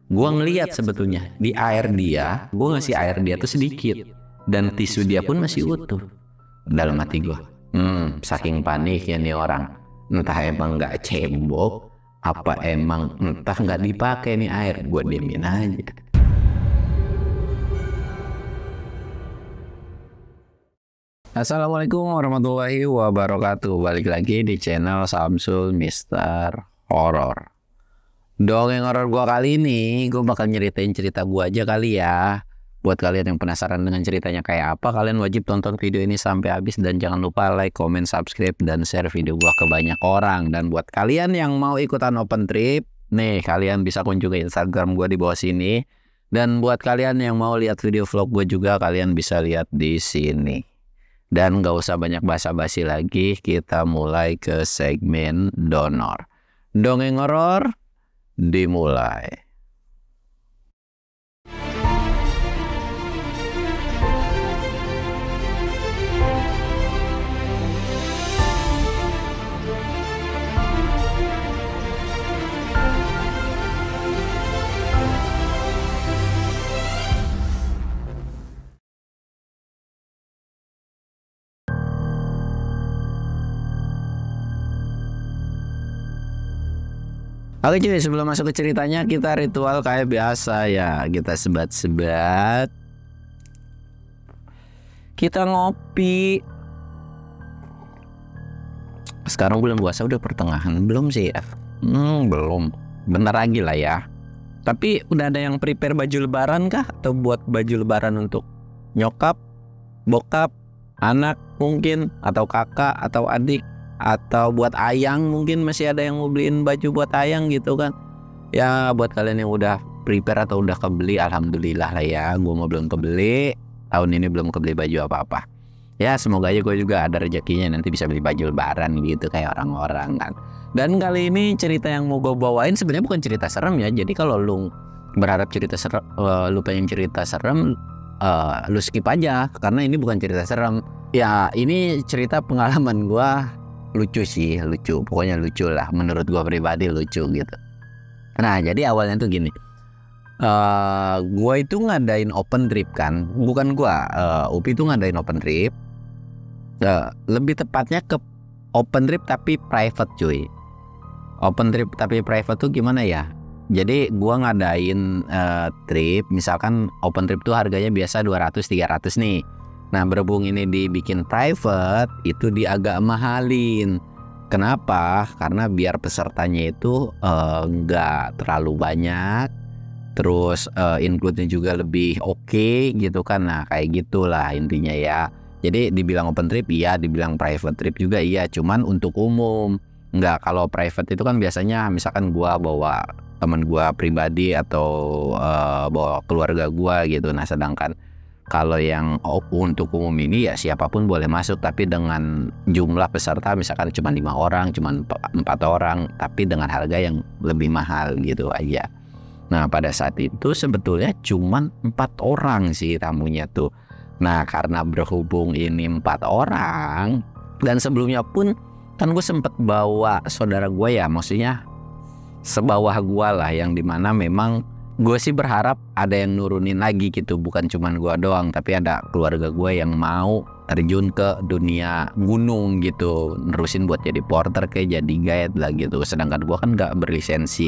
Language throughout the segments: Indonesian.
Gua ngeliat sebetulnya di air dia, gua ngasih air dia tuh sedikit, dan tisu dia pun masih utuh. Dalam hati gua, saking paniknya nih orang, entah emang nggak cebok, apa emang entah nggak dipakai nih air. Gua diemin aja. Assalamualaikum warahmatullahi wabarakatuh. Balik lagi di channel Samsul Mister Horror. Dongeng horor gua kali ini, gue bakal nyeritain cerita gua aja kali ya. Buat kalian yang penasaran dengan ceritanya kayak apa, kalian wajib tonton video ini sampai habis dan jangan lupa like, comment, subscribe, dan share video gua ke banyak orang. Dan buat kalian yang mau ikutan open trip, nih kalian bisa kunjungi Instagram gua di bawah sini. Dan buat kalian yang mau lihat video vlog gue juga, kalian bisa lihat di sini. Dan gak usah banyak basa-basi lagi, kita mulai ke segmen donor. Dongeng horor dimulai. Oke cuy, sebelum masuk ke ceritanya, kita ritual kayak biasa ya. Kita sebat-sebat, kita ngopi. Sekarang bulan puasa udah pertengahan, belum sih ya? Belum, bentar lagi lah ya. Tapi udah ada yang prepare baju lebaran kah? Atau buat baju lebaran untuk nyokap, bokap, anak mungkin, atau kakak, atau adik, atau buat ayang mungkin masih ada yang mau beliin baju buat ayang gitu kan. Ya buat kalian yang udah prepare atau udah kebeli, alhamdulillah lah ya. Gue mau belum kebeli, tahun ini belum kebeli baju apa-apa. Ya semoga aja gue juga ada rezekinya nanti bisa beli baju lebaran gitu kayak orang-orang kan. Dan kali ini cerita yang mau gue bawain sebenarnya bukan cerita serem ya. Jadi kalau lu berharap cerita serem, lu pengen cerita serem, lu skip aja karena ini bukan cerita serem. Ya ini cerita pengalaman gue. Lucu sih, lucu, pokoknya lucu lah, menurut gua pribadi lucu gitu. Nah jadi awalnya tuh gini, gua itu ngadain open trip kan, bukan gua, Upi tuh ngadain open trip, lebih tepatnya ke open trip tapi private cuy. Open trip tapi private tuh gimana ya? Jadi gua ngadain trip, misalkan open trip tuh harganya biasa 200-300 nih. Nah berhubung ini dibikin private, itu agak mahalin. Kenapa? Karena biar pesertanya itu nggak terlalu banyak, terus include-nya juga lebih oke gitu kan. Nah kayak gitulah intinya ya. Jadi dibilang open trip iya, dibilang private trip juga iya, cuman untuk umum. Nggak, kalau private itu kan biasanya misalkan gua bawa temen gua pribadi atau bawa keluarga gua gitu. Nah sedangkan kalau yang untuk umum ini ya siapapun boleh masuk, tapi dengan jumlah peserta misalkan cuma 5 orang, cuma 4 orang, tapi dengan harga yang lebih mahal gitu aja. Nah pada saat itu sebetulnya cuma 4 orang sih tamunya tuh. Nah karena berhubung ini 4 orang, dan sebelumnya pun kan gue sempet bawa saudara gue ya, maksudnya sebawah gue lah, yang dimana memang gue sih berharap ada yang nurunin lagi gitu, bukan cuman gue doang, tapi ada keluarga gue yang mau terjun ke dunia gunung gitu, nerusin buat jadi porter kayak jadi guide lah gitu. Sedangkan gue kan nggak berlisensi,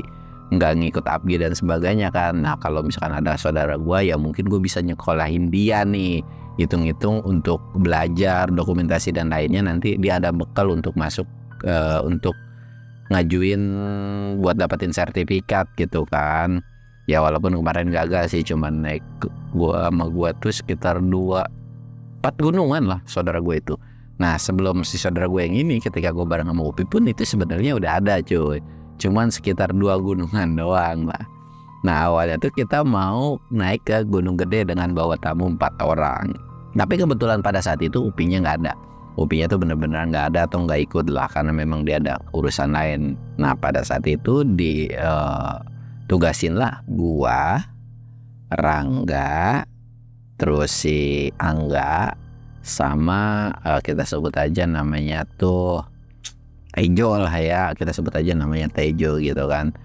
nggak ngikut APGI dan sebagainya kan. Nah kalau misalkan ada saudara gue ya mungkin gue bisa nyekolahin dia nih, hitung-hitung untuk belajar dokumentasi dan lainnya, nanti dia ada bekal untuk masuk untuk ngajuin buat dapetin sertifikat gitu kan. Ya walaupun kemarin gagal sih, cuman naik gua sama gua tuh sekitar 2-4 gunungan lah saudara gue itu. Nah sebelum si saudara gue yang ini, ketika gue bareng sama Upi pun itu sebenarnya udah ada cuy, cuman sekitar 2 gunungan doang lah. Nah awalnya tuh kita mau naik ke Gunung Gede dengan bawa tamu 4 orang, tapi kebetulan pada saat itu Upinya nggak ada. Upinya tuh bener-bener nggak ada atau nggak ikut lah, karena memang dia ada urusan lain. Nah pada saat itu tugasin lah gua, Rangga, terus si Angga, sama kita sebut aja namanya tuh Tejo lah ya, kita sebut aja namanya Tejo gitu kan.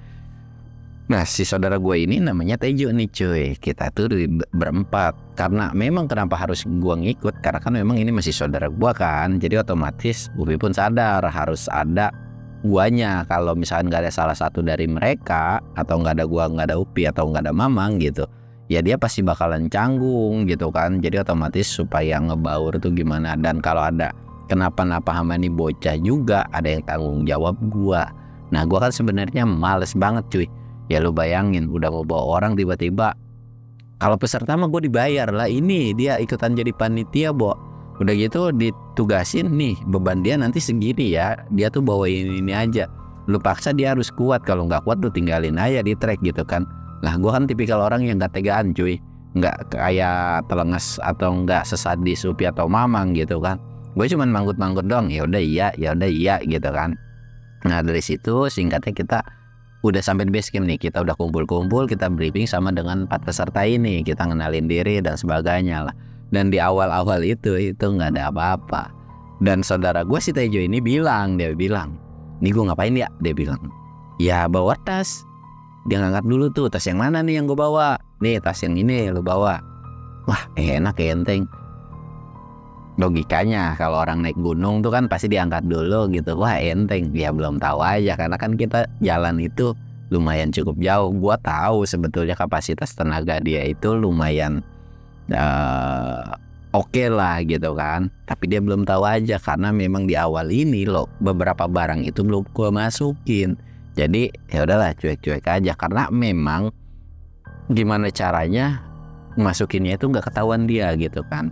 Nah si saudara gue ini namanya Tejo nih cuy. Kita tuh berempat. Karena memang kenapa harus gue ngikut, karena kan memang ini masih saudara gue kan. Jadi otomatis Upi pun sadar harus ada guanya. Kalau misalkan gak ada salah satu dari mereka, atau gak ada gua, gak ada Upi, atau gak ada Mamang gitu, ya dia pasti bakalan canggung gitu kan. Jadi otomatis supaya ngebaur tuh gimana. Dan kalau ada kenapa-napa sama nih bocah juga, ada yang tanggung jawab gua. Nah gua kan sebenarnya males banget cuy. Ya lu bayangin udah mau bawa orang tiba-tiba, kalau peserta mah gue dibayar lah, ini dia ikutan jadi panitia Bo. Udah gitu ditugasin nih, beban dia nanti segini ya, dia tuh bawain ini aja. Lu paksa dia harus kuat, kalau nggak kuat lu tinggalin aja di trek gitu kan. Lah gue kan tipikal orang yang gak tegaan cuy, nggak kayak telenges atau nggak sesadis Upi atau Mamang gitu kan. Gue cuman manggut-manggut dong, ya udah iya gitu kan. Nah dari situ singkatnya kita udah sampai di base camp nih, kita udah kumpul-kumpul, kita briefing sama dengan 4 peserta ini, kita ngenalin diri dan sebagainya lah. Dan di awal-awal itu nggak ada apa-apa. Dan saudara gue si Tejo ini dia bilang, nih gue ngapain ya? Dia bilang, ya bawa tas. Dia ngangkat dulu tuh, tas yang mana nih yang gue bawa? Nih tas yang ini lo bawa. Wah enak enteng. Logikanya kalau orang naik gunung tuh kan pasti diangkat dulu gitu. Wah enteng. Ya belum tahu aja, karena kan kita jalan itu lumayan cukup jauh. Gua tahu sebetulnya kapasitas tenaga dia itu lumayan oke lah gitu kan. Tapi dia belum tahu aja, karena memang di awal ini loh beberapa barang itu belum gua masukin. Jadi ya udahlah cuek-cuek aja, karena memang gimana caranya masukinnya itu nggak ketahuan dia gitu kan.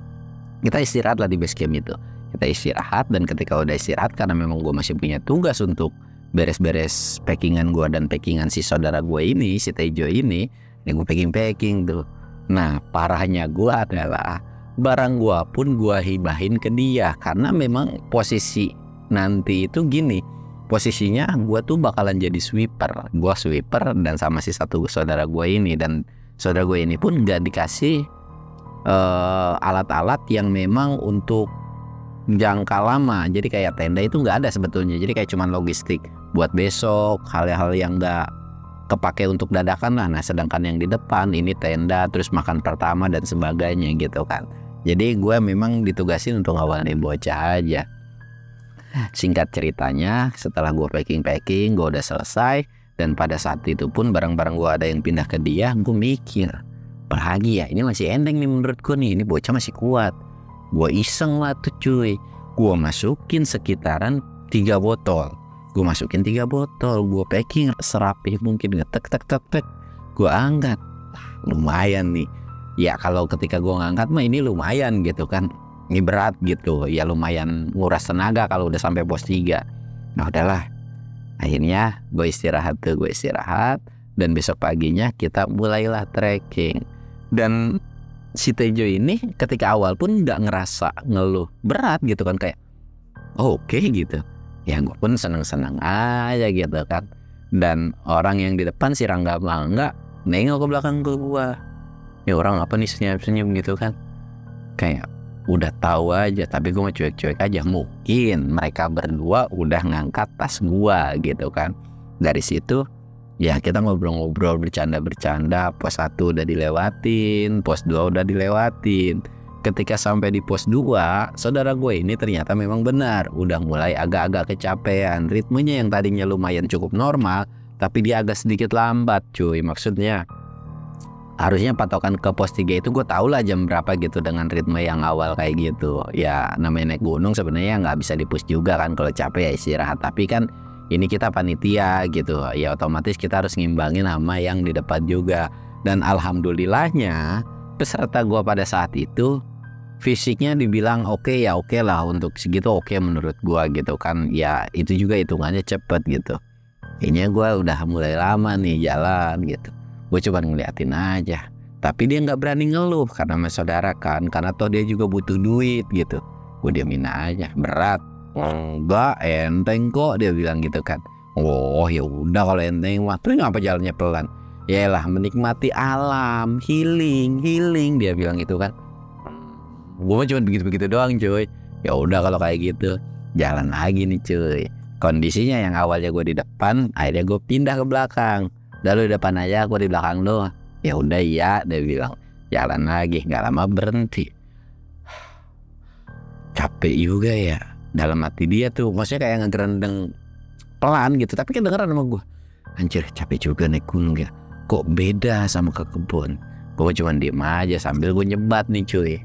Kita istirahat lah di base camp itu. Kita istirahat, dan ketika udah istirahat, karena memang gue masih punya tugas untuk beres-beres packingan gue dan packingan si saudara gue ini, si Tejo ini, yang gue packing tuh. Nah parahnya gue adalah barang gue pun gue hibahin ke dia, karena memang posisi nanti itu gini, posisinya gue tuh bakalan jadi sweeper. Gue sweeper dan sama si satu saudara gue ini, dan saudara gue ini pun gak dikasih alat-alat yang memang untuk jangka lama. Jadi kayak tenda itu nggak ada sebetulnya. Jadi kayak cuman logistik buat besok, hal-hal yang nggak kepake untuk dadakan lah. Nah sedangkan yang di depan ini tenda, terus makan pertama dan sebagainya gitu kan. Jadi gue memang ditugasin untuk ngawalin bocah aja. Singkat ceritanya, setelah gue packing, gue udah selesai, dan pada saat itu pun barang-barang gue ada yang pindah ke dia. Gue mikir, apalagi ya, ini masih enteng nih menurutku nih, ini bocah masih kuat. Gue iseng lah tuh cuy, gue masukin sekitaran 3 botol. Gue masukin 3 botol, gue packing serapih mungkin, tek, gue angkat. Lumayan nih. Ya kalau ketika gue ngangkat mah ini lumayan gitu kan, ini berat gitu, ya lumayan nguras tenaga kalau udah sampai pos 3. Nah udahlah, akhirnya gue istirahat, dan besok paginya kita mulailah trekking. Dan si Tejo ini ketika awal pun nggak ngerasa ngeluh berat gitu kan, kayak oke gitu. Ya gue pun seneng-seneng aja gitu kan. Dan orang yang di depan si Rangga Mangga nengok ke belakang ke gua, ya orang apa nih senyum-senyum gitu kan, kayak udah tahu aja. Tapi gue mau cuek-cuek aja, mungkin mereka berdua udah ngangkat tas gua gitu kan. Dari situ ya kita ngobrol-ngobrol, bercanda-bercanda. Pos 1 udah dilewatin, pos 2 udah dilewatin. Ketika sampai di pos 2, saudara gue ini ternyata memang benar udah mulai agak-agak kecapean. Ritmenya yang tadinya lumayan cukup normal, tapi dia agak sedikit lambat cuy. Maksudnya harusnya patokan ke pos 3 itu gue tau lah jam berapa gitu, dengan ritme yang awal kayak gitu. Ya namanya naik gunung sebenarnya nggak bisa dipush juga kan, kalau capek ya istirahat. Tapi kan ini kita panitia gitu, ya otomatis kita harus ngimbangin sama yang di depan juga. Dan alhamdulillahnya peserta gue pada saat itu fisiknya dibilang oke lah, untuk segitu oke menurut gue gitu kan. Ya itu juga hitungannya cepet gitu. Ini gue udah mulai lama nih jalan gitu, gue coba ngeliatin aja. Tapi dia nggak berani ngeluh karena sama saudara kan, karena toh dia juga butuh duit gitu. Gue diamin aja, berat. Enggak, enteng kok, dia bilang gitu kan. Oh ya udah kalau enteng mah, terus ngapa jalannya pelan? Yaelah menikmati alam, healing dia bilang gitu kan. Gue mah cuma begitu doang cuy. Ya udah kalau kayak gitu, jalan lagi nih cuy. Kondisinya yang awalnya gue di depan, akhirnya gue pindah ke belakang. Udah lu depan aja, aku di belakang lu. Ya udah iya, dia bilang. Jalan lagi, nggak lama berhenti. Capek juga ya. Dalam hati dia tuh, maksudnya kayak ngegerendeng pelan gitu, tapi kedengeran sama gue. Anjir, capek juga naik gunung ya. Kok beda sama ke kebun. Gue cuma diem aja sambil gue nyebat nih cuy.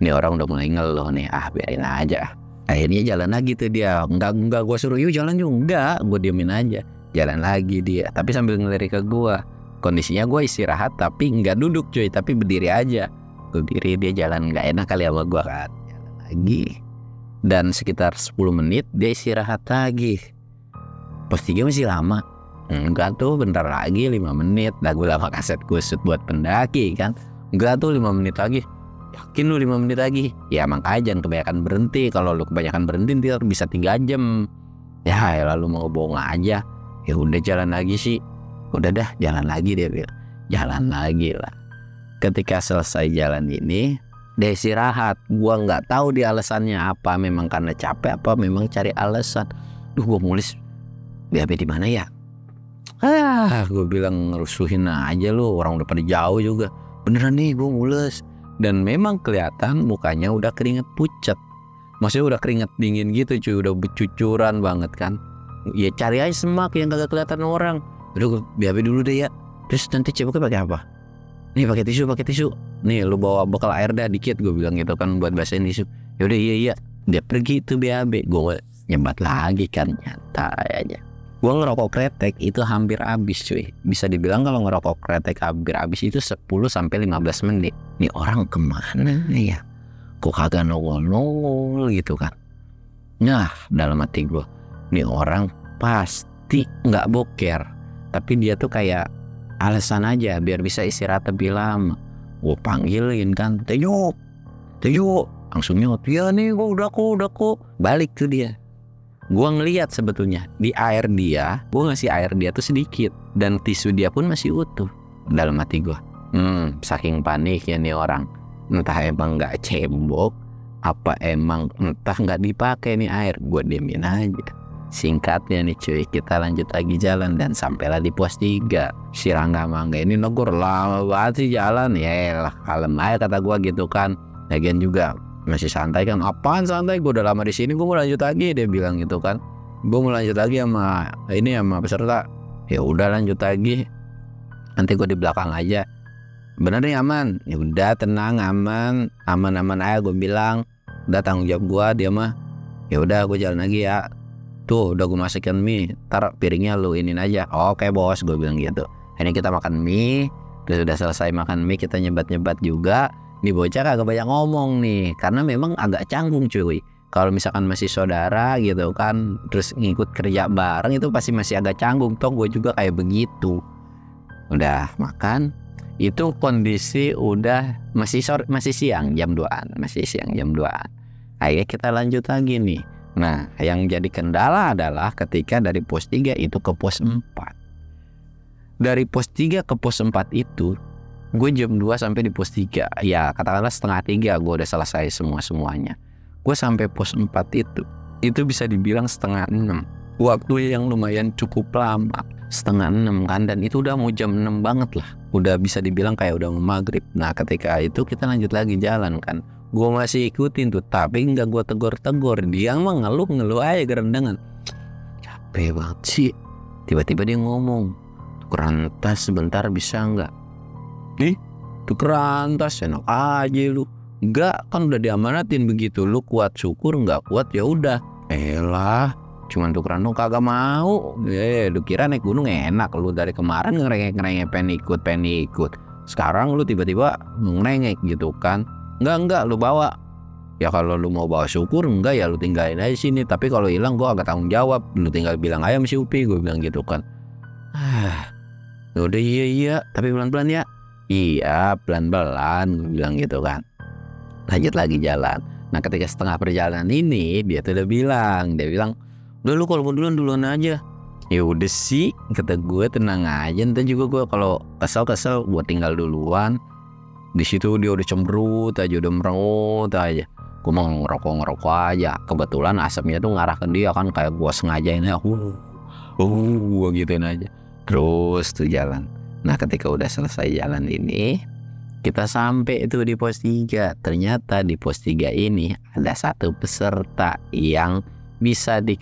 Ini orang udah mulai ngeluh nih, biarin aja. Akhirnya jalan lagi tuh dia. Enggak gue suruh yuk jalan juga, enggak, gue diemin aja. Jalan lagi dia, tapi sambil ngelirik ke gue. Kondisinya gue istirahat tapi nggak duduk cuy, tapi berdiri aja. Berdiri, dia jalan nggak enak kali sama gue kan. Jalan lagi. Dan sekitar 10 menit dia istirahat lagi. Pos 3 masih lama. Enggak tuh, bentar lagi 5 menit. Dah gue lama kaset kusut buat pendaki kan. Enggak tuh 5 menit lagi. Yakin lu 5 menit lagi? Ya makanya jangan kebanyakan berhenti. Kalau lu kebanyakan berhenti ntar bisa 3 jam. Ya lalu mau bohong aja. Ya udah jalan lagi sih. Udah dah jalan lagi dia bilang. Jalan lagi lah. Ketika selesai jalan ini, dia istirahat. Gua nggak tahu dia alasannya apa. Memang karena capek apa memang cari alasan. Duh gua mulis. BAB di mana ya? Gue bilang ngerusuhin aja lu. Orang udah pada jauh juga. Beneran nih gue mules. Dan memang kelihatan mukanya udah keringet pucat. Maksudnya udah keringet dingin gitu cuy. Udah bercucuran banget kan. Ya cari aja semak yang kagak kelihatan orang. Udah gue BAB dulu deh ya. Terus nanti ceboknya pakai apa? Nih pakai tisu. Nih lu bawa bekal air dah dikit, gue bilang gitu kan buat basahin tisu. Yaudah iya. Dia pergi tuh BAB. Gue nyebat lagi kan, nyantai aja. Gue ngerokok kretek itu hampir habis cuy. Bisa dibilang kalau ngerokok kretek hampir habis itu 10-15 menit. Nih orang kemana ya? Kok kagak nongol gitu kan. Nah dalam hati gue, nih orang pasti nggak boker. Tapi dia tuh kayak alasan aja biar bisa istirahat lebih lama. Gue panggilin kan, Tejo. Langsung nyot, ya nih gue udah kok. Balik tuh dia. Gue ngeliat sebetulnya di air dia, gue ngasih air dia tuh sedikit. Dan tisu dia pun masih utuh. Dalam hati gue, saking paniknya nih orang. Entah emang gak cebok, apa emang entah gak dipakai nih air. Gue diemin aja. Singkatnya nih cuy, kita lanjut lagi jalan dan sampailah di pos 3. Si Rangga Mangga ini negor lama banget sih jalan. Ya lah kalem aja kata gue gitu kan. Lagian juga masih santai kan. Apaan santai, gue udah lama di sini, gue mau lanjut lagi, dia bilang gitu kan. Gue mau lanjut lagi sama peserta. Ya udah lanjut lagi. Nanti gue di belakang aja. Bener nih aman. Ya udah tenang, aman aja gue bilang. Udah tanggung jawab gue dia mah. Ya udah gue jalan lagi ya. Tuh udah gue masukin mie, ntar piringnya lu inin aja. Oke bos, gue bilang gitu. Ini kita makan mie. Terus udah selesai makan mie kita nyebat juga. Nih bocah kagak banyak ngomong nih, karena memang agak canggung cuy. Kalau misalkan masih saudara gitu kan, terus ngikut kerja bareng itu pasti masih agak canggung. Toh gue juga kayak begitu. Udah makan, itu kondisi udah masih siang jam 2-an, Akhirnya kita lanjut lagi nih. Nah, yang jadi kendala adalah ketika dari pos 3 itu ke pos 4. Dari pos 3 ke pos 4 itu, gue jam 2 sampai di pos 3. Ya, katakanlah setengah 3 gue udah selesai semuanya. Gue sampai pos 4 itu bisa dibilang setengah 6. Waktu yang lumayan cukup lama. Setengah 6 kan, dan itu udah mau jam 6 banget lah. Udah bisa dibilang kayak udah mau maghrib. Nah, ketika itu kita lanjut lagi jalan kan. Gue masih ikutin tuh, tapi nggak gue tegur. Dia mah ngeluh aja gerendangan. Capek banget sih. Tiba-tiba dia ngomong, tukeran tas sebentar bisa nggak? Nih, tukeran tas enak aja lu. Nggak, kan udah diamanatin begitu. Lu kuat syukur, nggak kuat ya udah. Elah, cuman tukeran lu kagak mau. Lu kira naik gunung enak. Lu dari kemarin ngerengek pengen ikut. Sekarang lu tiba-tiba ngerengek gitu kan. Enggak lu bawa. Ya kalau lu mau bawa syukur, enggak ya lu tinggalin aja sini. Tapi kalau hilang gua agak tanggung jawab. Lu tinggal bilang aja sama si Upi, gue bilang gitu kan. Udah iya, tapi pelan-pelan ya. Iya, pelan-pelan, gue bilang gitu kan. Lanjut lagi jalan. Nah, ketika setengah perjalanan ini dia tuh udah bilang, udah lu kalau mau duluan aja. Ya udah sih, kata gue tenang aja. Ntar juga gue kalau kesel gue tinggal duluan. Di situ dia udah cemberut aja, udah merengut aja. Gue mau ngerokok aja. Kebetulan asapnya tuh ngarah ke dia kan, kayak gue sengajain ya. Gua gituin aja. Terus tuh jalan. Nah ketika udah selesai jalan ini, kita sampai itu di pos 3. Ternyata di pos 3 ini ada satu peserta yang bisa di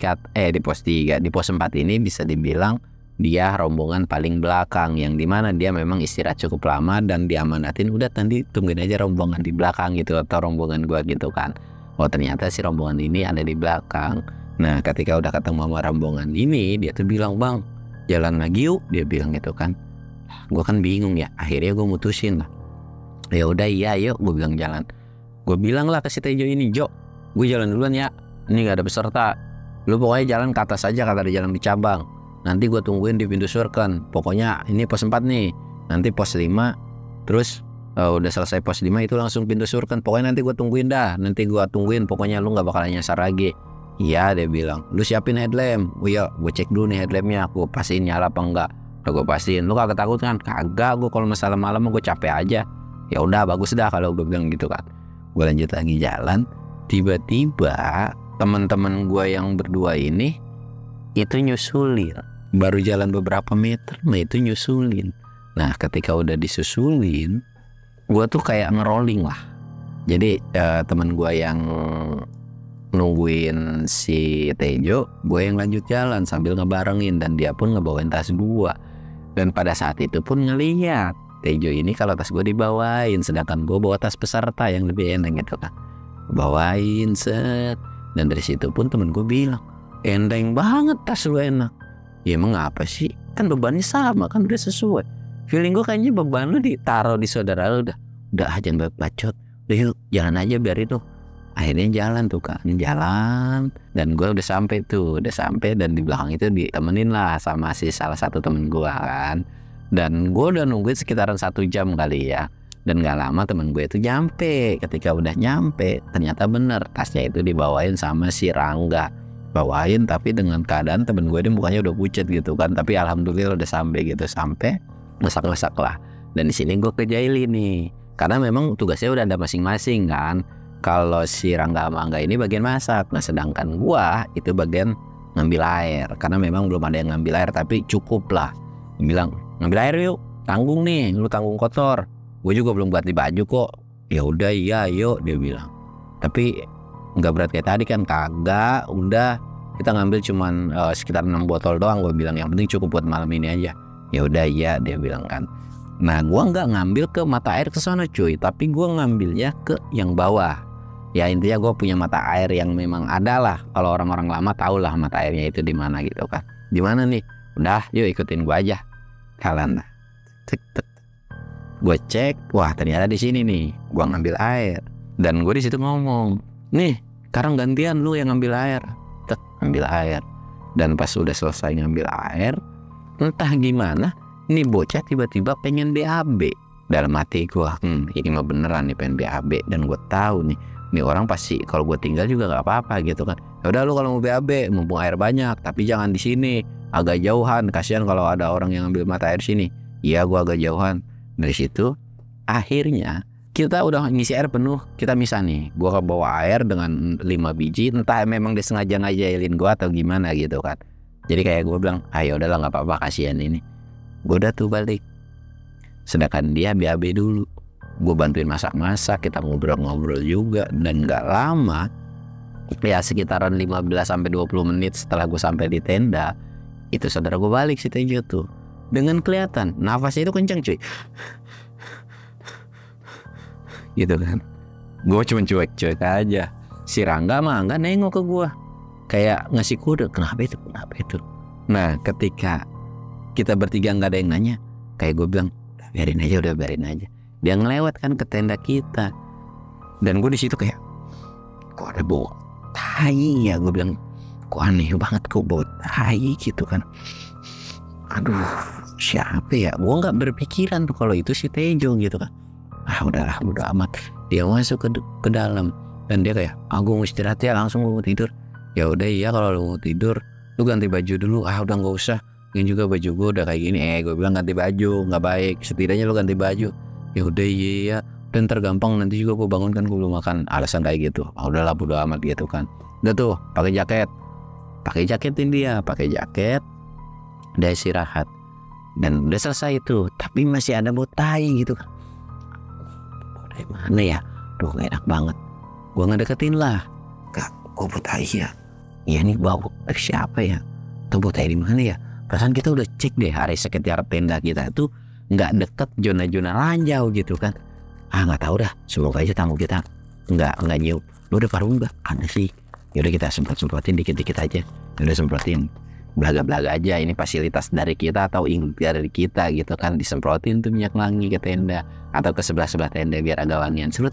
pos 3. Di pos 4 ini bisa dibilang dia rombongan paling belakang, yang dimana dia memang istirahat cukup lama dan diamanatin udah tadi tungguin aja rombongan di belakang gitu, atau rombongan gua gitu kan. Oh ternyata si rombongan ini ada di belakang. Nah ketika udah ketemu sama rombongan ini, dia tuh bilang, "Bang, jalan lagi yuk," dia bilang gitu kan. Gua kan bingung ya, akhirnya gue mutusin lah, ya udah iya yuk, gue bilang jalan. Gue bilang lah ke si Tejo ini, "Jo, gue jalan duluan ya, ini gak ada peserta, lu pokoknya jalan ke atas aja, kata ada jalan di cabang, nanti gue tungguin di pintu surken. Pokoknya ini pos 4 nih, nanti pos 5 terus udah selesai pos 5 itu langsung pintu surken, pokoknya nanti gue tungguin dah, nanti gue tungguin, pokoknya lu gak bakalan nyasar lagi." Iya, dia bilang, "Lu siapin headlamp." "Oh iya, gue cek dulu nih headlampnya, gue pastiin nyala apa enggak." Udah gue pastiin. "Lu kagak takut kan?" "Kagak, gue kalau masalah malam gue capek aja." "Ya udah bagus dah kalau gue bilang gitu kan." Gue lanjut lagi jalan, tiba-tiba teman-teman gue yang berdua ini itu nyusulin. Baru jalan beberapa meter, nah itu nyusulin. Nah ketika udah disusulin, gue tuh kayak ngerolling lah. Jadi teman gue yang nungguin si Tejo, gue yang lanjut jalan sambil ngebarengin, dan dia pun ngebawain tas gue. Dan pada saat itu pun ngeliat Tejo ini kalau tas gue dibawain, sedangkan gue bawa tas peserta yang lebih enak gitu kan. Bawain set. Dan dari situ pun temen gue bilang, "Enteng banget tas lu enak." Ya emang apa sih, kan bebannya sama kan, udah sesuai. Feeling gue kayaknya beban lu ditaruh di saudara lu. Udah aja bacot, udah yuk jalan aja biarin tuh. Akhirnya jalan tuh kan, jalan, dan gue udah sampai dan di belakang itu ditemenin lah sama si salah satu temen gue kan. Dan gue udah nungguin sekitaran 1 jam kali ya, dan gak lama temen gue itu nyampe. Ketika udah nyampe, ternyata bener tasnya itu dibawain sama si Rangga. Bawain tapi dengan keadaan temen gue ini mukanya udah pucat gitu kan, tapi alhamdulillah udah sampai masak-masak lah. Dan di sini gue kejailin nih, karena memang tugasnya udah ada masing-masing kan. Kalau si Rangga sama Angga ini bagian masak, nah sedangkan gua itu bagian ngambil air, karena memang belum ada yang ngambil air, tapi cukup lah. Dia bilang, "Ngambil air yuk, tanggung nih, lu tanggung kotor. Gue juga belum ganti baju kok." "Ya udah iya yuk," dia bilang. "Tapi nggak berat kayak tadi kan?" "Kagak, udah kita ngambil cuman sekitar 6 botol doang," gue bilang, "yang penting cukup buat malam ini aja." "Ya udah iya," dia bilang kan. Nah gua nggak ngambil ke mata air ke sana cuy, tapi gua ngambilnya ke yang bawah. Ya intinya gue punya mata air yang memang ada lah. Kalau orang-orang lama tahu lah mata airnya itu di mana gitu kan. "Di mana nih?" "Udah, yuk ikutin gue aja." Jalan lah. Gue cek, wah ternyata di sini nih. Gue ngambil air, dan gue di situ ngomong, "Nih, sekarang gantian lu yang ngambil air." Ngambil air. Dan pas udah selesai ngambil air, entah gimana, nih bocah tiba-tiba pengen BAB. Dalam hati gue, ini mah beneran nih pengen BAB. Dan gue tahu nih orang pasti kalau gue tinggal juga gak apa-apa gitu kan. "Ya udah lu kalau mau BAB, mumpung air banyak, tapi jangan di sini, agak jauhan, kasihan kalau ada orang yang ambil mata air sini." "Iya, gue agak jauhan." Dari situ akhirnya kita udah ngisi air penuh, kita misah nih. Gue bawa air dengan 5 biji, entah memang dia sengaja ngajailin gue atau gimana gitu kan. Jadi kayak gue bilang, "Ayo udahlah nggak apa-apa, kasihan ini." Gue udah tuh balik, sedangkan dia BAB dulu. Gue bantuin masak-masak, kita ngobrol-ngobrol juga, dan gak lama, ya sekitaran 15-20 menit setelah gue sampai di tenda, itu saudara gue balik si Tejo tuh. Dengan kelihatan nafasnya itu kencang cuy, gitu kan. Gue cuma cuek-cuek aja. Si Rangga mah nggak nengok ke gue, kayak ngasih kode, kenapa itu. Nah ketika kita bertiga nggak ada yang nanya, kayak gue bilang, biarin aja. Dia ngelewat kan ke tenda kita, dan gue di situ kayak, kok ada bau tai ya, gue bilang, kok aneh banget kok bau tai gitu kan. Aduh, siapa ya? Gue nggak berpikiran tuh kalau itu si Tejo gitu kan. Udahlah, bodo amat. Dia masuk ke dalam, dan dia kayak, gue mau istirahat ya, langsung gue mau tidur. Ya udah iya, kalau lu mau tidur, lu ganti baju dulu. Udah nggak usah, ini juga baju gue udah kayak gini. Gue bilang ganti baju nggak baik, setidaknya lu ganti baju. Ya udah iya, dan tergampang nanti juga gue bangun kan gue belum makan, alasan kayak gitu. Udahlah bodo amat gitu kan. Udah tuh pakai jaket, pakai jaket. udah istirahat dan udah selesai itu, tapi masih ada bau tai gitu kan. Dari mana ya? Duh, gak enak banget. Gue ngedeketin lah. Kak, kok bau tai ya? Iya nih bau siapa ya? Tuh bau tai di mana ya? Perasaan kita udah cek deh area sekitar tenda kita itu nggak deket zona-zona ranjau gitu kan. Nggak tahu dah. Semoga aja tamu kita nggak nyium. Lu udah parfum nggak? Ada sih. Yaudah kita semprotin dikit-dikit aja. Yaudah semprotin. Belaga-belaga aja, ini fasilitas dari kita atau ikhtiar dari kita gitu kan. Disemprotin tuh minyak wangi ke tenda atau ke sebelah tenda biar agak wangian. Set.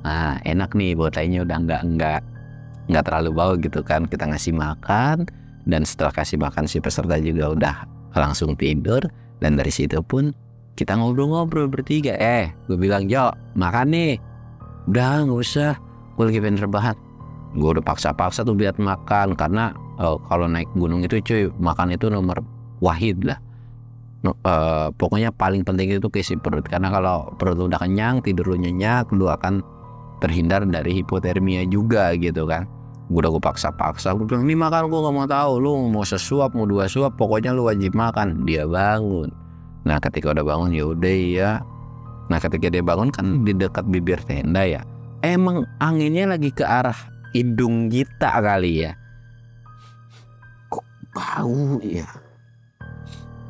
Nah enak nih, bau tainya udah nggak terlalu bau gitu kan. Kita ngasih makan dan setelah kasih makan si peserta juga udah langsung tidur. Dan dari situ pun kita ngobrol-ngobrol bertiga. Gue bilang, Jo, makan nih. Udah nggak usah, gue lagi pengen rebahan. Gue udah paksa-paksa tuh biar makan karena kalau naik gunung itu cuy, makan itu nomor wahid lah. Pokoknya paling penting itu keisi perut, karena kalau perut lu udah kenyang, tidur lu nyenyak, lu akan terhindar dari hipotermia juga gitu kan. Gue paksa-paksa, gue bilang, ini makan, gue gak mau tahu, lu mau sesuap mau 2 suap, pokoknya lu wajib makan. Dia bangun. Nah ketika udah bangun ya udah ya. Nah ketika dia bangun kan di dekat bibir tenda ya, emang anginnya lagi ke arah hidung kita kali ya. Kok bau ya,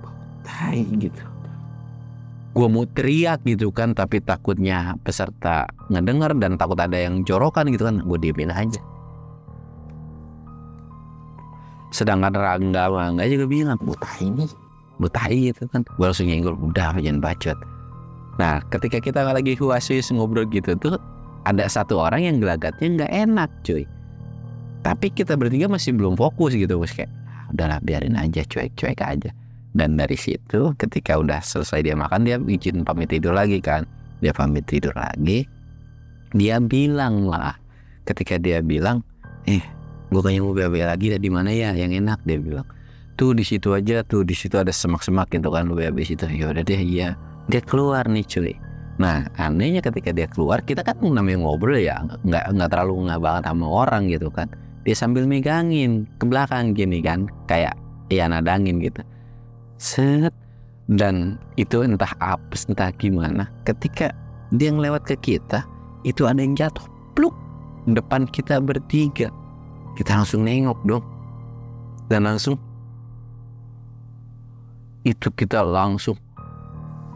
bau tai gitu. Gue mau teriak gitu kan, tapi takutnya peserta ngedengar dan takut ada yang jorokan gitu kan. Gue diemin aja. Sedangkan Rangga juga bilang, bau tai gitu kan. Gue langsung nyenggol, udah jangan bacot. Nah ketika kita lagi huasis ngobrol gitu tuh, ada satu orang yang gelagatnya nggak enak cuy. Tapi kita bertiga masih belum fokus gitu. Kayak udahlah biarin aja, cuek aja. Dan dari situ ketika udah selesai dia makan, dia izin pamit tidur lagi kan. Dia pamit tidur lagi. Dia bilang lah, ketika dia bilang, gue kayaknya mau BAB lagi, di mana ya yang enak? Dia bilang, tuh di situ aja, tuh di situ ada semak-semak gitu kan, lu BAB situ. Ya udah deh, iya. Dia keluar nih cuy. Nah anehnya ketika dia keluar, kita kan namanya ngobrol ya, nggak terlalu nggak banget sama orang gitu kan. Dia sambil megangin ke belakang gini kan, kayak ya nadangin gitu. Set. Dan itu entah apes entah gimana, ketika dia ngelewat ke kita, itu ada yang jatuh pluk depan kita bertiga. Kita langsung nengok dong. Dan langsung itu kita langsung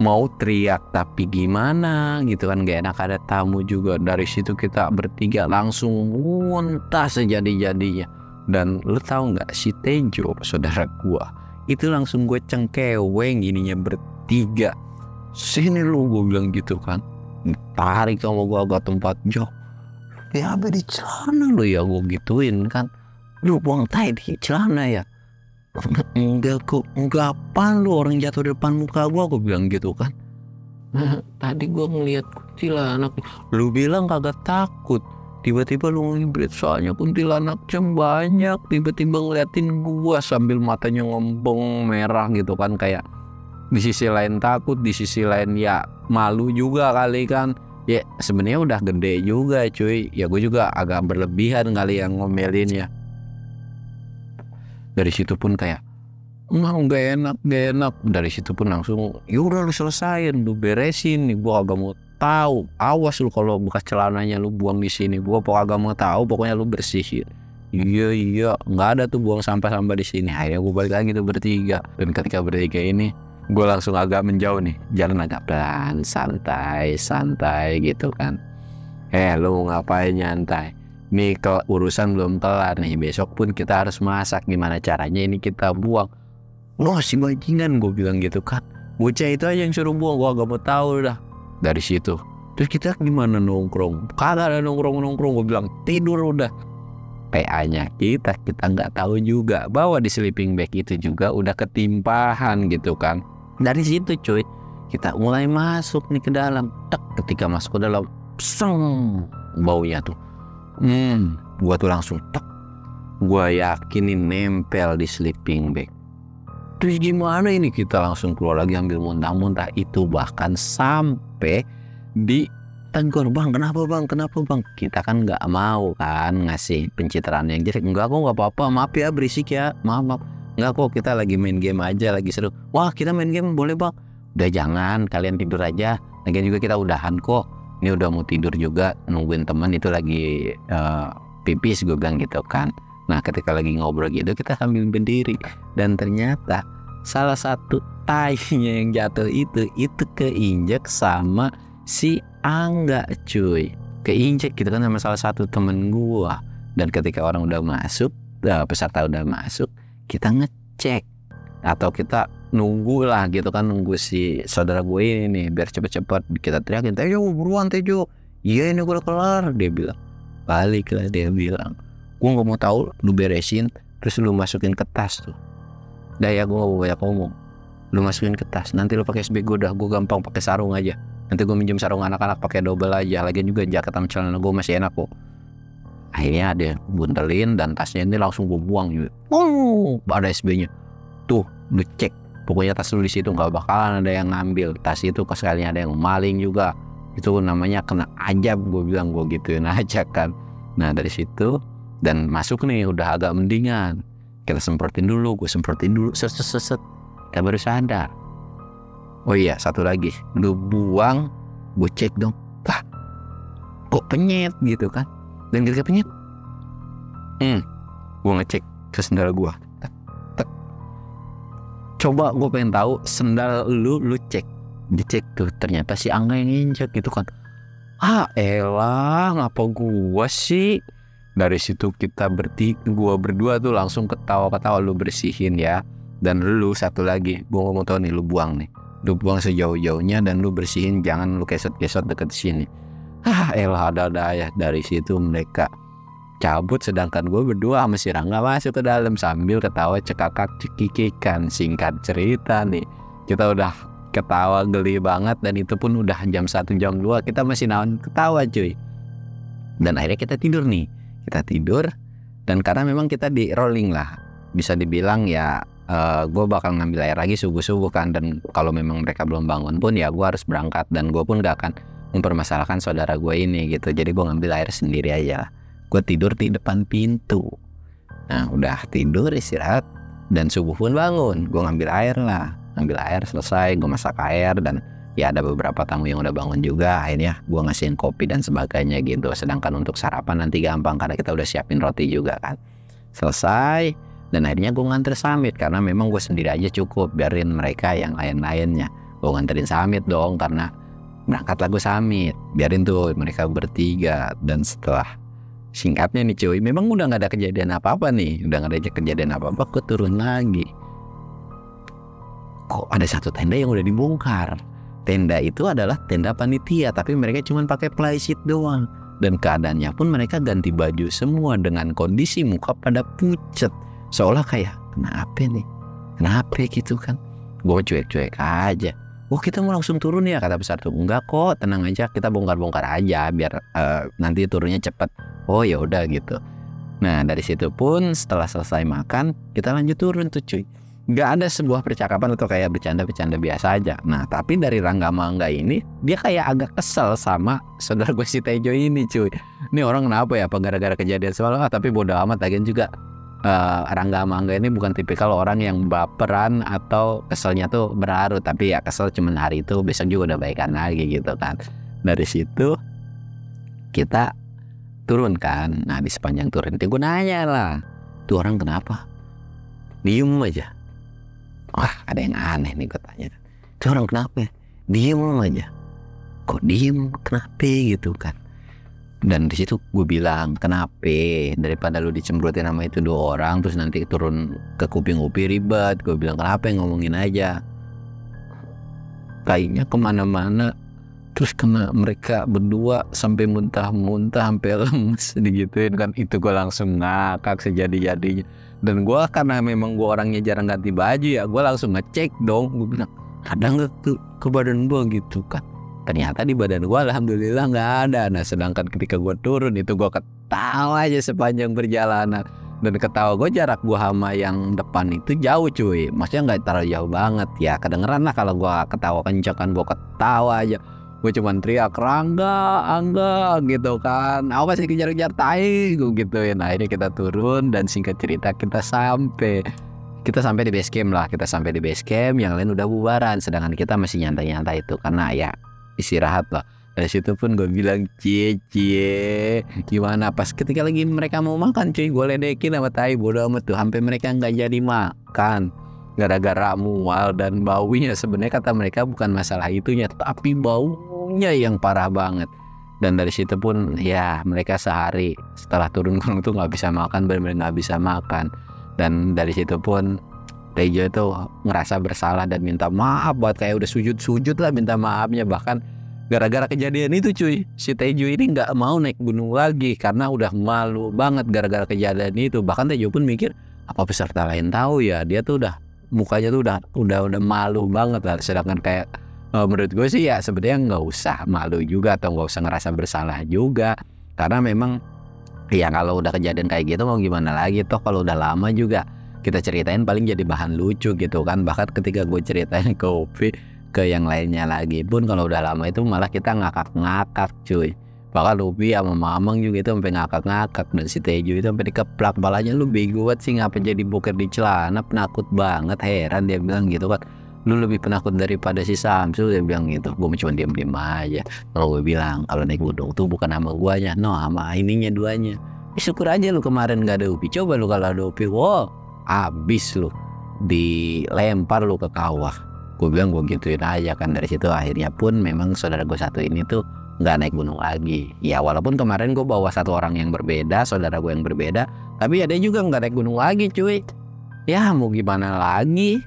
mau teriak tapi gimana gitu kan, gak enak ada tamu juga. Dari situ kita bertiga langsung muntah sejadi-jadinya. Dan lu tahu nggak, si Tejo saudara gua itu langsung gue cengkeweng ininya bertiga. Sini lu, gue bilang gitu kan. Tarik sama gue agak tempat jauh. Ya apa di celana lu ya, gue gituin kan. Lu buang tai di celana ya. Enggak kok, enggak, apaan lu, orang jatuh depan muka gue bilang gitu kan. Tadi gue ngeliat kuntilanak. Lu bilang kagak takut, tiba-tiba lu ngibrit, soalnya kuntilanaknya banyak. Tiba-tiba ngeliatin gue sambil matanya ngembeng merah gitu kan, kayak di sisi lain takut, di sisi lain ya malu juga kali kan. Ya sebenarnya udah gede juga cuy, ya gue juga agak berlebihan kali yang ngomelinnya. Dari situ pun kayak gak enak. Dari situ pun langsung, yaudah lu selesain, lu beresin nih, gue agak mau tahu. Awas lu kalau bekas celananya lu buang di sini, gue agak mau tahu. Pokoknya lu bersihin. Iya, nggak ada tuh buang sampah di sini. Akhirnya gue balik lagi tuh bertiga. Dan ketika bertiga ini, gue langsung agak menjauh nih, jalan agak pelan, santai gitu kan. Lu mau ngapain nyantai? Nih urusan belum kelar nih, besok pun kita harus masak. Gimana caranya ini kita buang? Loh si bajingan, gue bilang gitu kan. Bocah itu aja yang suruh buang, gue agak mau tahu dah. Dari situ, terus kita gimana nongkrong? Kagak ada nongkrong, gue bilang tidur udah. PA-nya kita nggak tahu juga bahwa di sleeping bag itu juga udah ketimpahan gitu kan. Dari situ cuy, kita mulai masuk nih ke dalam. Ketika masuk ke dalam, baunya tuh, gua tuh langsung gua yakinin nempel di sleeping bag. Terus gimana ini, kita langsung keluar lagi ambil muntah-muntah itu, bahkan sampai di tegur, bang kenapa bang, kita kan nggak mau kan ngasih pencitraan yang jelek. Enggak kok, nggak apa-apa, maaf ya berisik ya, maaf. Enggak kok, kita lagi main game aja, lagi seru. Wah kita main game boleh bang. Udah jangan, kalian tidur aja. Lagian juga kita udahan kok. Ini udah mau tidur juga, nungguin teman itu lagi pipis, gue bilang gitu kan. Nah ketika lagi ngobrol gitu kita sambil berdiri, dan ternyata salah satu tainya yang jatuh itu keinjek sama si Angga cuy. Keinjek gitu kan sama salah satu temen gua. Dan ketika orang udah masuk, peserta udah masuk, kita ngecek atau kita nunggu lah gitu kan, nunggu si saudara gue ini nih biar cepet-cepet kita teriakin, Tejo buruan Tejo, iya ini gue udah kelar. Dia bilang balik lah, dia bilang gue nggak mau tahu, lu beresin terus lu masukin ke tas tuh. Dah ya gue gak mau banyak ngomong, lu masukin ke tas, nanti lu pakai SB gue, dah gue gampang pakai sarung aja, nanti gue minjem sarung anak-anak pakai double aja, lagian juga jaket sama celana gue masih enak kok. Akhirnya dia buntelin dan tasnya ini langsung gue buang gitu. Ada SB-nya tuh, lu cek pokoknya tas lu di situ nggak bakalan ada yang ngambil tas itu, sekalinya ada yang maling juga, itu namanya kena ajab, gue bilang, gue gituin aja kan. Nah dari situ dan masuk nih udah agak mendingan, kita semprotin dulu, gue semprotin dulu, set, kita baru sadar. Oh iya satu lagi, lu buang, gue cek dong, lah kok penyet gitu kan. Dan ketika penyet, gue ngecek ke sendal gue, coba gue pengen tahu sendal lu cek, dicek tuh ternyata si Angga yang injek gitu kan. Elah ngapa gua sih. Dari situ kita gua berdua tuh langsung ketawa-ketawa, lu bersihin ya, dan lu satu lagi gua ngomong tau nih, lu buang sejauh-jauhnya dan lu bersihin, jangan lu kesot-kesot deket sini. Elah ada ya. Dari situ mereka cabut, sedangkan gue berdua sama si Rangga masuk ke dalam sambil ketawa cekakak cekikikan. Singkat cerita nih, kita udah ketawa geli banget, dan itu pun udah jam 1 jam 2 kita masih nahan ketawa cuy. Dan akhirnya kita tidur nih, dan karena memang kita di rolling lah, bisa dibilang ya, gue bakal ngambil air lagi subuh-subuh kan, dan kalau memang mereka belum bangun pun ya gue harus berangkat, dan gue pun gak akan mempermasalahkan saudara gue ini gitu. Jadi gue ngambil air sendiri aja. Gue tidur di depan pintu. Nah udah tidur istirahat, dan subuh pun bangun, gue ngambil air selesai, gue masak air, dan ya ada beberapa tamu yang udah bangun juga. Akhirnya gue ngasihin kopi dan sebagainya gitu. Sedangkan untuk sarapan nanti gampang karena kita udah siapin roti juga kan. Selesai, dan akhirnya gue nganter Samit karena memang gue sendiri aja cukup, biarin mereka yang lain-lainnya. Gue nganterin Samit dong karena berangkat lagu Samit, biarin tuh mereka bertiga. Dan setelah, singkatnya nih cuy, memang udah gak ada kejadian apa-apa nih, gue turun lagi. Kok ada satu tenda yang udah dibongkar. Tenda itu adalah tenda panitia, tapi mereka cuma pakai plywood doang, dan keadaannya pun mereka ganti baju semua dengan kondisi muka pada pucet, seolah kayak kenapa gitu kan. Gue cuek-cuek aja. Kita mau langsung turun ya, kata besar tuh. Enggak kok, tenang aja, kita bongkar-bongkar aja biar nanti turunnya cepet. Oh ya udah gitu. Nah dari situ pun setelah selesai makan, kita lanjut turun tuh cuy. Gak ada sebuah percakapan atau kayak bercanda-bercanda biasa aja. Nah tapi dari Rangga Mangga ini, dia kayak agak kesel sama saudara gue si Tejo ini cuy. Ini orang kenapa ya, apa gara-gara kejadian semalam? Tapi bodo amat, lagian juga Rangga Mangga ini bukan tipikal orang yang baperan atau keselnya tuh berlarut. Tapi ya kesel cuman hari itu, besok juga udah baikan lagi gitu kan. Dari situ kita turun kan. Nah di sepanjang turun itu gue nanya lah, tuh orang kenapa diem aja. Wah ada yang aneh nih, gue tanya, tuh orang kenapa diem aja, kok diem kenapa gitu kan. Dan di situ gue bilang, kenapa daripada lu dicemburutin sama itu 2 orang terus nanti turun ke kuping upi ribet. Gue bilang kenapa, ngomongin aja, kayaknya kemana-mana terus kena mereka berdua sampai muntah-muntah, sampai lemes digituin kan. Itu gue langsung ngakak sejadi-jadinya. Dan gue karena memang gue orangnya jarang ganti baju ya, gue langsung ngecek dong. Gue bilang ada nggak ke badan gue gitu kan. Ternyata di badan gue alhamdulillah nggak ada. Nah sedangkan ketika gue turun itu gue ketawa aja sepanjang perjalanan. Dan ketawa gue jarak gue sama yang depan itu jauh cuy. Maksudnya nggak terlalu jauh banget ya, kedengeran lah kalau gue ketawa kencang kan. Gue ketawa aja, gue cuman teriak Rangga, Angga gitu kan, apa sih kejar-kejar tai, gue gituin. Akhirnya kita turun dan singkat cerita kita sampai. kita sampai di base camp lah, kita sampai di base camp, yang lain udah bubaran, sedangkan kita masih nyantai-nyantai itu karena ya istirahat lah. Dari situ pun gue bilang cie gimana, pas ketika lagi mereka mau makan cuy, gue ledekin sama tai, bodo amat tuh, sampai mereka nggak jadi makan gara-gara mual dan baunya. Sebenarnya kata mereka bukan masalah itunya, tapi baunya yang parah banget. Dan dari situ pun ya mereka sehari setelah turun gunung tuh nggak bisa makan, benar-benar nggak bisa makan. Dan dari situ pun Tejo itu ngerasa bersalah dan minta maaf buat, kayak udah sujud lah minta maafnya. Bahkan gara-gara kejadian itu cuy, si Tejo ini nggak mau naik gunung lagi karena udah malu banget gara-gara kejadian itu. Bahkan Tejo pun mikir, apa peserta lain tahu ya, dia tuh udah mukanya tuh udah malu banget lah. Sedangkan kayak menurut gue sih ya sebenarnya nggak usah malu juga atau nggak usah ngerasa bersalah juga, karena memang ya kalau udah kejadian kayak gitu mau gimana lagi, toh kalau udah lama juga kita ceritain paling jadi bahan lucu gitu kan. Bahkan ketika gue ceritain ke Upi, ke yang lainnya lagi pun kalau udah lama itu malah kita ngakak-ngakak cuy. Bahkan Upi sama Mamang juga itu sampai ngakak-ngakak, dan si Tejo itu sampai dikeplak palanya, lu bego banget sih ngapa jadi boker di celana, penakut banget, heran dia bilang gitu kan. Lu lebih penakut daripada si Samsul, dia bilang gitu. Gue cuma diam-diam aja. Kalau gue bilang kalau naik gunung tuh bukan sama guanya, no, sama ininya duanya. Syukur aja lu kemarin gak ada Upi. Coba lu kalau ada Upi, wow, abis lu, dilempar lu ke kawah. Gue bilang gue gituin aja kan. Dari situ akhirnya pun memang saudara gue satu ini tuh nggak naik gunung lagi. Ya walaupun kemarin gue bawa satu orang yang berbeda, saudara gue yang berbeda, tapi ya dia juga nggak naik gunung lagi cuy. Ya mau gimana lagi.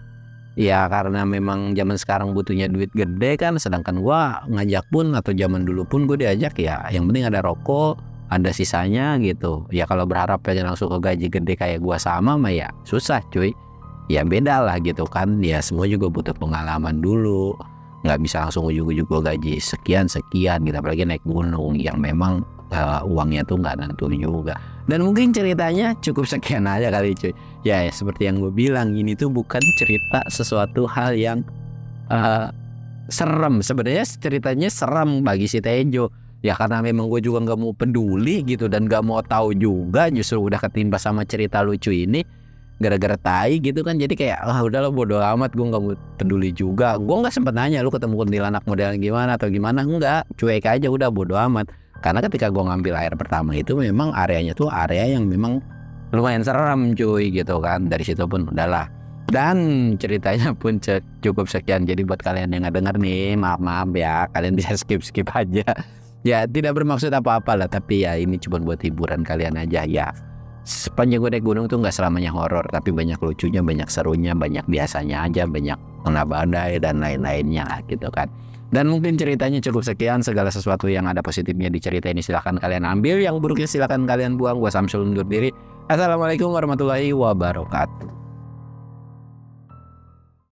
Ya karena memang zaman sekarang butuhnya duit gede kan, sedangkan gua ngajak pun atau zaman dulu pun gue diajak ya yang penting ada rokok, ada sisanya gitu. Ya kalau berharap aja langsung ke gaji gede kayak gua sama mah ya susah cuy. Ya beda lah gitu kan, ya semua juga butuh pengalaman dulu, nggak bisa langsung ujuk-ujuk gua gaji sekian gitu, apalagi naik gunung yang memang uangnya tuh nggak nentu juga. Dan mungkin ceritanya cukup sekian aja kali cuy. Ya seperti yang gue bilang, ini tuh bukan cerita sesuatu hal yang serem. Sebenarnya ceritanya serem bagi si Tejo. Ya karena memang gue juga nggak mau peduli gitu dan nggak mau tahu juga, justru udah ketimpa sama cerita lucu ini gara-gara tai gitu kan. Jadi kayak udahlah bodo amat, gue nggak mau peduli juga. Gue nggak sempet nanya lu ketemu kuntilanak model gimana atau gimana, enggak, cuek aja udah bodo amat. Karena ketika gue ngambil air pertama itu memang areanya tuh area yang memang lumayan serem cuy gitu kan. Dari situ pun udahlah. Dan ceritanya pun cukup sekian. Jadi buat kalian yang nggak denger nih, maaf ya, kalian bisa skip aja. Ya tidak bermaksud apa-apa lah, tapi ya ini cuma buat hiburan kalian aja ya. Sepanjang gue naik gunung tuh nggak selamanya horor, tapi banyak lucunya, banyak serunya, banyak biasanya aja, banyak kena badai dan lain-lainnya gitu kan. Dan mungkin ceritanya cukup sekian. Segala sesuatu yang ada positifnya di cerita ini silahkan kalian ambil, yang buruknya silahkan kalian buang. Gua Samsul undur diri. Assalamualaikum warahmatullahi wabarakatuh.